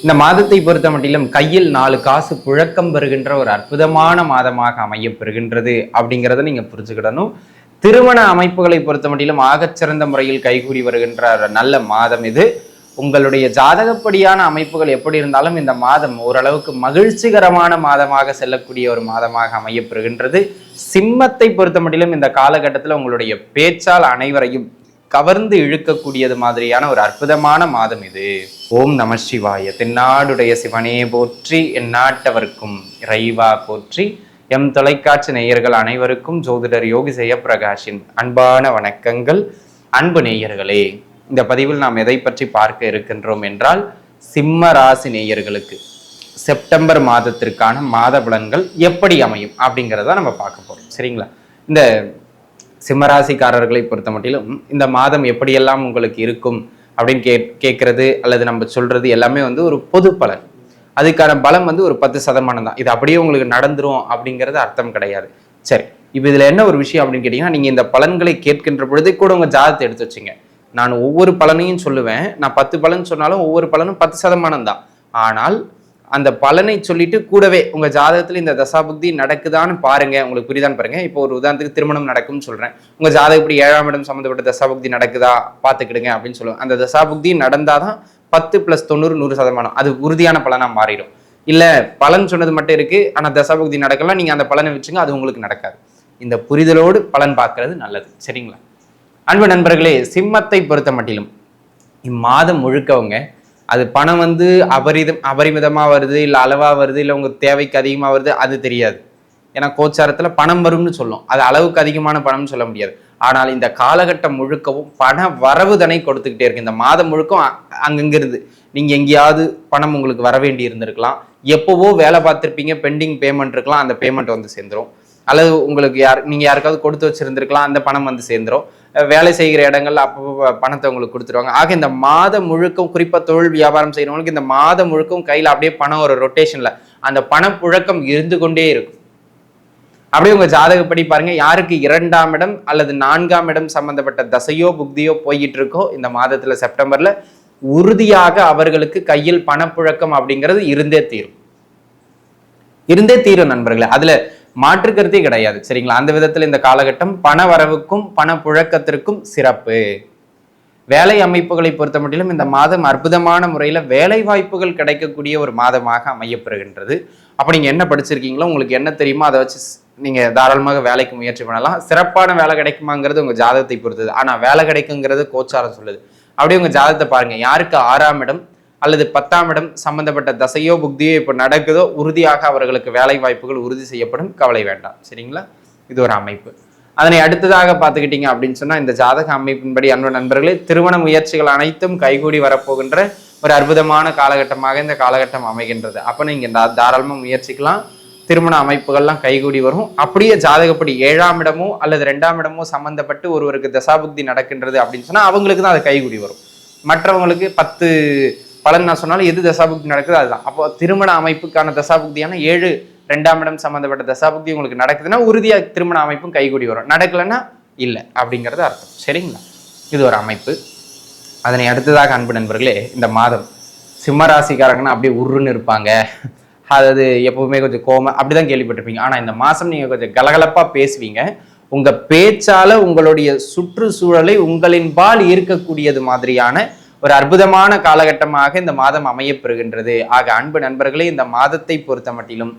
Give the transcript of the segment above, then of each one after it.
இந்த மாதத்தை பொறுத்த மட்டிலும் கையில் 4 காசு புழக்கம் பெறுகின்ற ஒரு அற்புதமான மாதமாக அமைய பெறுகின்றது அப்படிங்கிறத நீங்க புரிஞ்சுக்கிடணும். திருமண அமைப்புகளை பொறுத்த மட்டிலும் ஆகச்சிறந்த முறையில் கைகூடி வருகின்ற நல்ல மாதம் இது. உங்களுடைய ஜாதகப்படியான அமைப்புகள் எப்படி இருந்தாலும் இந்த மாதம் ஓரளவுக்கு மகிழ்ச்சிகரமான மாதமாக செல்லக்கூடிய ஒரு மாதமாக அமையப்பெறுகின்றது. சிம்மத்தை பொறுத்த மட்டிலும் இந்த காலகட்டத்தில் உங்களுடைய பேச்சால் அனைவரையும் கவர்ந்து இழுக்கக்கூடியது மாதிரியான ஒரு அற்புதமான மாதம் இது. ஓம் நம சிவாய. தென்னாடுடைய சிவனே போற்றி, எந்நாட்டவர்க்கும் இறைவா போற்றி. எம் தொலைக்காட்சி நேயர்கள் அனைவருக்கும் ஜோதிடர் யோகி ஜெயப்பிரகாஷின் அன்பான வணக்கங்கள். அன்பு நேயர்களே, இந்த பதிவில் நாம் எதை பற்றி பார்க்க இருக்கின்றோம் என்றால், சிம்ம ராசி நேயர்களுக்கு செப்டம்பர் மாதத்திற்கான மாத பலன்கள் எப்படி அமையும் அப்படிங்கிறத நம்ம பார்க்க போறோம். சரிங்களா? இந்த சிம்மராசிக்காரர்களை பொறுத்த மட்டிலும் இந்த மாதம் எப்படியெல்லாம் உங்களுக்கு இருக்கும் அப்படின்னு கேட்கறது அல்லது நம்ம சொல்றது எல்லாமே ஒரு பொது பலன். அதுக்கான பலம் ஒரு 10% தான். இது அப்படியே உங்களுக்கு நடந்துரும் அப்படிங்கிறது அர்த்தம் கிடையாது. சரி, இப்போ இதுல என்ன ஒரு விஷயம் அப்படின்னு கேட்டீங்கன்னா, நீங்க இந்த பலன்களை கேட்கின்ற பொழுதே கூட உங்க ஜாதகத்தை எடுத்து வச்சுங்க. நான் ஒவ்வொரு பலனையும் சொல்லுவேன். நான் 10 பலன் சொன்னாலும் ஒவ்வொரு பலனும் 10% தான். ஆனால் அந்த பலனை சொல்லிட்டு கூடவே உங்க ஜாதகத்துல இந்த தசாபுக்தி நடக்குதான்னு பாருங்க. உங்களுக்கு புரியுதான்னு பாருங்க. இப்போ ஒரு உதாரணத்துக்கு திருமணம் நடக்கும்னு சொல்றேன். உங்க ஜாதகப்படி 7ஆம் இடம் சம்பந்தப்பட்ட தசாபுக்தி நடக்குதா பார்த்துக்கிடுங்க அப்படின்னு சொல்லுவேன். அந்த தசாபுக்தி நடந்தாதான் 10 + 90 100%. அது உறுதியான பலனா மாறிடும். இல்ல பலன் சொன்னது மட்டும் இருக்கு, ஆனா தசாபுக்தி நடக்கலாம், நீங்க அந்த பலனை வச்சுங்க, அது உங்களுக்கு நடக்காது. இந்த புரிதலோடு பலன் பார்க்கறது நல்லது. சரிங்களா? அன்பு நண்பர்களே, சிம்மத்தை பொறுத்த மட்டிலும் இம்மாதம் முழுக்கவங்க அது பணம் அபரிமிதமா வருது, இல்லை அளவா வருது, இல்லை உங்க தேவைக்கு அதிகமா வருது, அது தெரியாது. ஏன்னா கோச்சாரத்துல பணம் வரும்னு சொல்லும், அது அளவுக்கு அதிகமான பணம்னு சொல்ல முடியாது. ஆனால் இந்த காலகட்டம் முழுக்கவும் பண வரவு தனை கொடுத்துக்கிட்டே இருக்கு. இந்த மாதம் முழுக்கம் அங்கிருந்து நீங்க எங்கேயாவது பணம் உங்களுக்கு வர வேண்டி இருந்திருக்கலாம். எப்பவோ வேலை பார்த்துருப்பீங்க, பெண்டிங் பேமெண்ட் இருக்கலாம், அந்த பேமெண்ட் சேர்ந்துடும். அல்லது உங்களுக்கு நீங்க யாருக்காவது கொடுத்து வச்சிருந்திருக்கலாம், அந்த பணம் சேர்ந்துடும். வேலை செய்கிற இடங்கள்ல அப்போ பணத்தை உங்களுக்கு கொடுத்துருவாங்க. ஆக இந்த மாதம் முழுக்கம், குறிப்பா தொழில் வியாபாரம் செய்யறவங்களுக்கு இந்த மாதம் முழுக்கம் கையில அப்படியே பணம் ஒரு ரொட்டேஷன்ல அந்த பணப்புழக்கம் இருந்து கொண்டே இருக்கும். அப்படியே உங்க ஜாதகப்படி பாருங்க, யாருக்கு 2ஆம் இடம் அல்லது 4ஆம் இடம் சம்பந்தப்பட்ட தசையோ புக்தியோ போய்கிட்டு இருக்கோ இந்த மாதத்துல செப்டம்பர்ல உறுதியாக அவர்களுக்கு கையில் பணப்புழக்கம் அப்படிங்கிறது இருந்தே தீரும் நண்பர்களே. அதுல மாற்று கருத்தே கிடையாது. சரிங்களா? அந்த விதத்துல இந்த காலகட்டம் பண வரவுக்கும் பண புழக்கத்திற்கும் சிறப்பு. வேலை அமைப்புகளை பொறுத்த மட்டிலும் இந்த மாதம் அற்புதமான முறையில வேலை வாய்ப்புகள் கிடைக்கக்கூடிய ஒரு மாதமாக அமையப்பெறுகின்றது. அப்ப நீங்க என்ன படிச்சிருக்கீங்களோ, உங்களுக்கு என்ன தெரியுமோ அதை வச்சு நீங்க தாராளமாக வேலைக்கு முயற்சி பண்ணலாம். சிறப்பான வேலை கிடைக்குமாங்கிறது உங்க ஜாதகத்தை பொறுத்தது. ஆனா வேலை கிடைக்குங்கிறது கோச்சாரம் சொல்லுது. அப்படியே உங்க ஜாதகத்தை பாருங்க, யாருக்கு 6ஆம் இடம் அல்லது 10ஆம் இடம் சம்பந்தப்பட்ட தசையோ புக்தியோ இப்போ நடக்குதோ உறுதியாக அவர்களுக்கு வேலை வாய்ப்புகள் உறுதி செய்யப்படும். கவலை வேண்டாம். சரிங்களா? இது ஒரு அமைப்பு. அதனை அடுத்ததாக பார்த்துக்கிட்டீங்க அப்படின்னு சொன்னா, இந்த ஜாதக அமைப்பின்படி அன்பு நண்பர்களே, திருமண முயற்சிகள் அனைத்தும் கைகூடி வரப்போகின்ற ஒரு அற்புதமான காலகட்டமாக இந்த காலகட்டம் அமைகின்றது. அப்ப நீங்க தாராளமா முயற்சிக்கலாம். திருமண அமைப்புகள்லாம் கைகூடி வரும். அப்படியே ஜாதகப்படி 7ஆம் இடமோ அல்லது 2ஆம் இடமோ சம்பந்தப்பட்டு ஒருவருக்கு தசாபுக்தி நடக்கின்றது அப்படின்னு சொன்னா அவங்களுக்கு தான் அது கைகூடி வரும். மற்றவங்களுக்கு 10 பலன் நான் சொன்னாலும் எது தசாபுக்தி நடக்குது அதுதான். அப்போ திருமண அமைப்புக்கான தசாபுக்தியான 7 2ஆம் இடம் சம்பந்தப்பட்ட தசாபுக்தி உங்களுக்கு நடக்குதுன்னா உறுதியா திருமண அமைப்பும் கைகூடி வரும். நடக்கலைன்னா இல்லை அப்படிங்கிறது அர்த்தம். சரிங்களா? இது ஒரு அமைப்பு. அதனை அடுத்ததாக அன்பு நண்பர்களே, இந்த மாதம் சிம்ம ராசிக்காரங்கன்னா அப்படியே உருன்னு இருப்பாங்க. அதாவது எப்பவுமே கொஞ்சம் கோம அப்படிதான் கேள்விப்பட்டிருப்பீங்க. ஆனா இந்த மாசம் நீங்க கொஞ்சம் கலகலப்பா பேசுவீங்க. உங்க பேச்சால உங்களுடைய சுற்றுச்சூழலை உங்களின்பால் ஈர்க்கக்கூடியது மாதிரியான ஒரு அற்புதமான காலகட்டமாக இந்த மாதம் அமையப்பெறுகின்றது. ஆக அன்பு நண்பர்களே, இந்த மாதத்தை பொறுத்த மட்டிலும்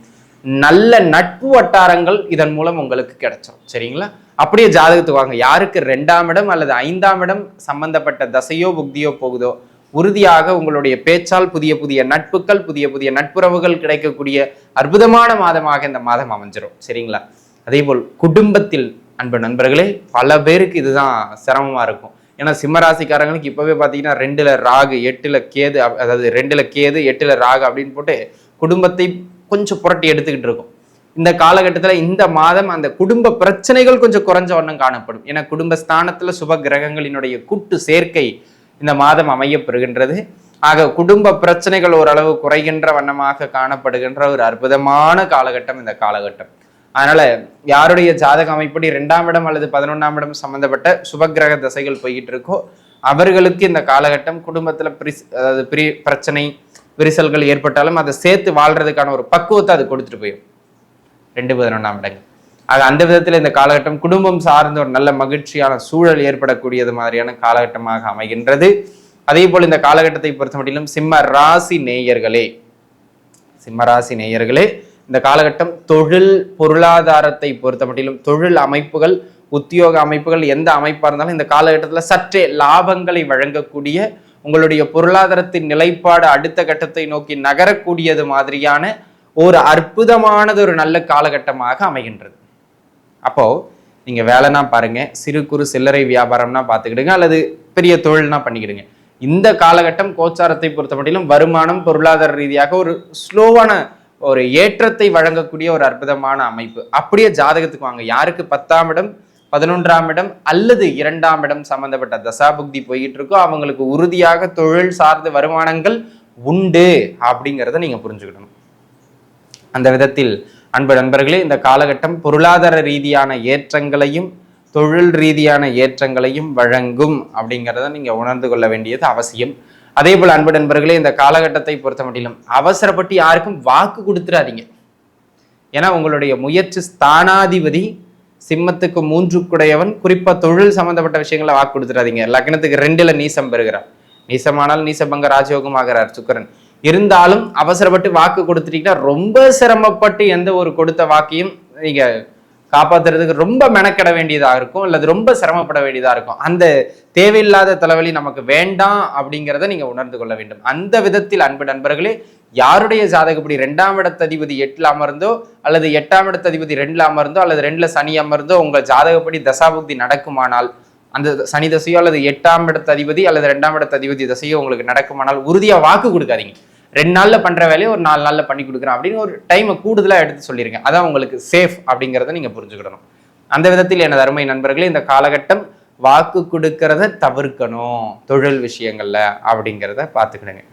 நல்ல நட்பு வட்டாரங்கள் இதன் மூலம் உங்களுக்கு கிடைச்சோம். சரிங்களா? அப்படியே ஜாதகத்துக்கு வாங்க, யாருக்கு 2ஆம் இடம் அல்லது 5ஆம் இடம் சம்பந்தப்பட்ட தசையோ புக்தியோ போகுதோ உறுதியாக உங்களுடைய பேச்சால் புதிய புதிய நட்புகள், புதிய புதிய நட்புறவுகள் கிடைக்கக்கூடிய அற்புதமான மாதமாக இந்த மாதம் அமைஞ்சிடும். சரிங்களா? அதே போல் குடும்பத்தில் அன்பு நண்பர்களே, பல பேருக்கு இதுதான் சிரமமா இருக்கும். ஏன்னா சிம்மராசிக்காரங்களுக்கு இப்பவே பாத்தீங்கன்னா 2ல் ராகு 8ல் கேது, அதாவது 2ல் கேது 8ல் ராகு அப்படின்னு போட்டு குடும்பத்தை கொஞ்சம் புரட்டி எடுத்துக்கிட்டு இருக்கும். இந்த காலகட்டத்துல இந்த மாதம் அந்த குடும்ப பிரச்சனைகள் கொஞ்சம் குறைஞ்ச வண்ணம் காணப்படும். ஏன்னா குடும்ப ஸ்தானத்துல சுப கிரகங்களினுடைய கூட்டு சேர்க்கை இந்த மாதம் அமையப்பெறுகின்றது. ஆக குடும்ப பிரச்சனைகள் ஓரளவு குறைகின்ற வண்ணமாக காணப்படுகின்ற ஒரு அற்புதமான காலகட்டம் இந்த காலகட்டம். அதனால யாருடைய ஜாதக அமைப்படி 2ஆம் இடம் அல்லது 11ஆம் இடம் சம்பந்தப்பட்ட சுபகிரக தசைகள் போய்கிட்டு இருக்கோ அவர்களுக்கு இந்த காலகட்டம் குடும்பத்துல பிரச்சனை விரிசல்கள் ஏற்பட்டாலும் அதை சேர்த்து வாழ்றதுக்கான ஒரு பக்குவத்தை அது கொடுத்துட்டு போயிடும். 2-11ஆம் இடங்கள். ஆக அந்த விதத்தில் இந்த காலகட்டம் குடும்பம் சார்ந்த ஒரு நல்ல மகிழ்ச்சியான சூழல் ஏற்படக்கூடியது மாதிரியான காலகட்டமாக அமைகின்றது. அதே போல் இந்த காலகட்டத்தை பொறுத்த மட்டிலும் சிம்ம ராசி நேயர்களே இந்த காலகட்டம் தொழில் பொருளாதாரத்தை பொறுத்த மட்டிலும் தொழில் அமைப்புகள், உத்தியோக அமைப்புகள், எந்த அமைப்பா இருந்தாலும் இந்த காலகட்டத்தில் சற்றே லாபங்களை வழங்கக்கூடிய, உங்களுடைய பொருளாதாரத்தின் நிலைப்பாடு அடுத்த கட்டத்தை நோக்கி நகரக்கூடியது மாதிரியான ஒரு அற்புதமானது ஒரு நல்ல காலகட்டமாக அமைகின்றது. அப்போ நீங்க வேலைனா பாருங்க, சிறு குறு சில்லறை வியாபாரம்னா பார்த்துக்கிடுங்க, அல்லது பெரிய தொழில்னா பண்ணிக்கிடுங்க. இந்த காலகட்டம் கோச்சாரத்தை பொறுத்த மட்டிலும் வருமானம் பொருளாதார ரீதியாக ஒரு ஸ்லோவான ஒரு ஏற்றத்தை வழங்கக்கூடிய ஒரு அற்புதமான அமைப்பு. அப்படியே ஜாதகத்துக்கு வாங்க, யாருக்கு 10ஆம் இடம் 11ஆம் இடம் அல்லது 2ஆம் இடம் சம்பந்தப்பட்ட தசாபுக்தி போயிட்டு இருக்கோ அவங்களுக்கு உறுதியாக தொழில் சார்ந்த வருமானங்கள் உண்டு அப்படிங்கிறத நீங்க புரிஞ்சுக்கிடணும். அந்த விதத்தில் அன்பு நண்பர்களே, இந்த காலகட்டம் பொருளாதார ரீதியான ஏற்றங்களையும் தொழில் ரீதியான ஏற்றங்களையும் வழங்கும் அப்படிங்கிறத நீங்க உணர்ந்து கொள்ள வேண்டியது அவசியம். அதே போல அன்பு நண்பர்களே, இந்த காலகட்டத்தை பொறுத்த மட்டிலும் அவசரப்பட்டு யாருக்கும் வாக்கு கொடுத்துடாதீங்க. ஏன்னா உங்களுடைய முயற்சி ஸ்தானாதிபதி சிம்மத்துக்கு 3 குறிப்பா தொழில் சம்பந்தப்பட்ட விஷயங்களை வாக்கு கொடுத்துடாதீங்க. லக்னத்துக்கு 2ல் நீசம் பெறுகிறார். நீசமானால் நீசபங்க ராஜயோகம் ஆகிறார் சுக்கிரன். இருந்தாலும் அவசரப்பட்டு வாக்கு கொடுத்துட்டீங்கன்னா ரொம்ப சிரமப்பட்டு எந்த ஒரு கொடுத்த வாக்கையும் நீங்க காப்பாத்துறதுக்கு ரொம்ப மெனக்கிட வேண்டியதாக இருக்கும், அல்லது ரொம்ப சிரமப்பட வேண்டியதா இருக்கும். அந்த தேவையில்லாத தலைவலி நமக்கு வேண்டாம் அப்படிங்கிறத நீங்க உணர்ந்து கொள்ள வேண்டும். அந்த விதத்தில் அன்பு நண்பர்களே, யாருடைய ஜாதகப்படி 2ஆம் இடத்ததிபதி 8ல் அமர்ந்தோ அல்லது 8ஆம் இடத்ததிபதி 2ல் அமர்ந்தோ அல்லது 2ல் சனி அமர்ந்தோ உங்கள் ஜாதகப்படி தசாபுக்தி நடக்குமானால், அந்த சனி தசையோ அல்லது 8ஆம் இடத்ததிபதி அல்லது 2ஆம் இடத்ததிபதி தசையோ உங்களுக்கு நடக்குமானால் உறுதியா வாக்கு கொடுக்காதீங்க. 2 நாள்ல பண்ற வேலையை ஒரு 4 நாள்ல பண்ணி கொடுக்குறேன் அப்படின்னு ஒரு டைமை கூடுதலா எடுத்து சொல்லிருங்க. அதான் உங்களுக்கு சேஃப் அப்படிங்கிறத நீங்க புரிஞ்சுக்கிடணும். அந்த விதத்தில் எனது அருமை நண்பர்களே, இந்த காலகட்டம் வாக்கு கொடுக்கறத தவிர்க்கணும் தொழில் விஷயங்கள்ல அப்படிங்கிறத பார்த்துக்கிடுங்க.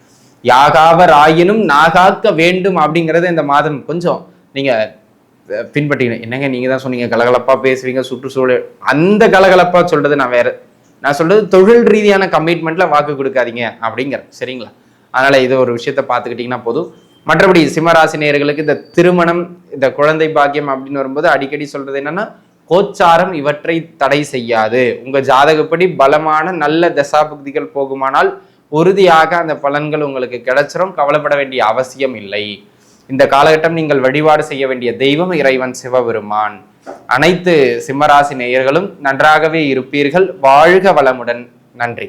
யாகாவர் ஆயினும் நாகாக்க வேண்டும் அப்படிங்கிறத இந்த மாதம் கொஞ்சம் நீங்க பின்பற்றிக்கணும். என்னங்க நீங்க தான் சொன்னீங்க கலகலப்பா பேசுவீங்க சுற்றுச்சூழல், அந்த கலகலப்பா சொல்றது நான் வேற. நான் சொல்றது தொழில் ரீதியான கமிட்மெண்ட்ல வாக்கு கொடுக்காதீங்க அப்படிங்கிற, சரிங்களா? அதனால இது ஒரு விஷயத்த பார்த்துக்கிட்டீங்கன்னா போதும். மற்றபடி சிம்மராசி நேயர்களுக்கு இந்த திருமணம், இந்த குழந்தை பாக்கியம் அப்படின்னு வரும்போது அடிக்கடி சொல்றது என்னன்னா, கோச்சாரம் இவற்றை தடை செய்யாது. உங்க ஜாதகப்படி பலமான நல்ல தசாபுக்திகள் போகுமானால் உறுதியாக அந்த பலன்கள் உங்களுக்கு கிடைச்சிரும். கவலைப்பட வேண்டிய அவசியம் இல்லை. இந்த காலகட்டம் நீங்கள் வழிபாடு செய்ய வேண்டிய தெய்வம் இறைவன் சிவபெருமான். அனைத்து சிம்மராசி நேயர்களும் நன்றாகவே இருப்பீர்கள். வாழ்க வளமுடன். நன்றி.